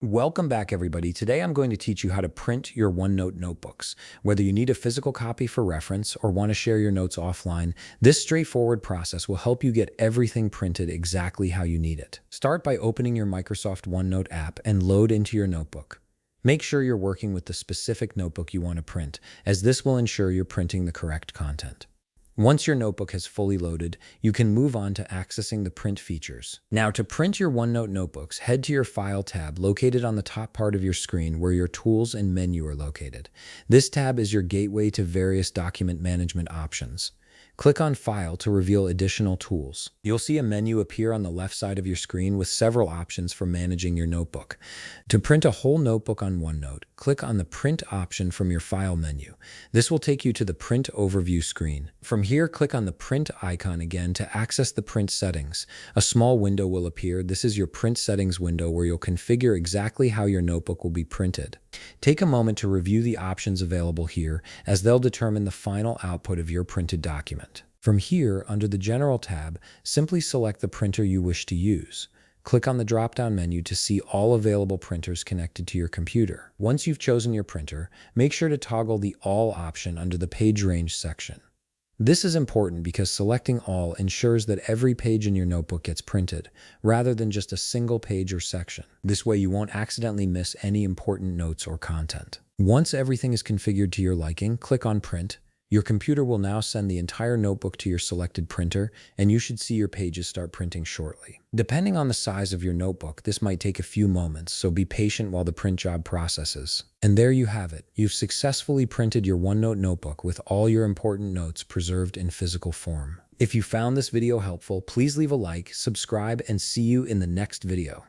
Welcome back, everybody. Today I'm going to teach you how to print your OneNote notebooks. Whether you need a physical copy for reference or want to share your notes offline, this straightforward process will help you get everything printed exactly how you need it. Start by opening your Microsoft OneNote app and load into your notebook. Make sure you're working with the specific notebook you want to print, as this will ensure you're printing the correct content. Once your notebook has fully loaded, you can move on to accessing the print features. Now, to print your OneNote notebooks, head to your File tab located on the top part of your screen where your tools and menu are located. This tab is your gateway to various document management options. Click on File to reveal additional tools. You'll see a menu appear on the left side of your screen with several options for managing your notebook. To print a whole notebook on OneNote, click on the Print option from your File menu. This will take you to the Print Overview screen. From here, click on the Print icon again to access the print settings. A small window will appear. This is your print settings window where you'll configure exactly how your notebook will be printed. Take a moment to review the options available here, as they'll determine the final output of your printed document. From here, under the General tab, simply select the printer you wish to use. Click on the drop-down menu to see all available printers connected to your computer. Once you've chosen your printer, make sure to toggle the All option under the Page Range section. This is important because selecting all ensures that every page in your notebook gets printed, rather than just a single page or section. This way you won't accidentally miss any important notes or content. Once everything is configured to your liking, click on Print. Your computer will now send the entire notebook to your selected printer, and you should see your pages start printing shortly. Depending on the size of your notebook, this might take a few moments, so be patient while the print job processes. And there you have it. You've successfully printed your OneNote notebook with all your important notes preserved in physical form. If you found this video helpful, please leave a like, subscribe, and see you in the next video.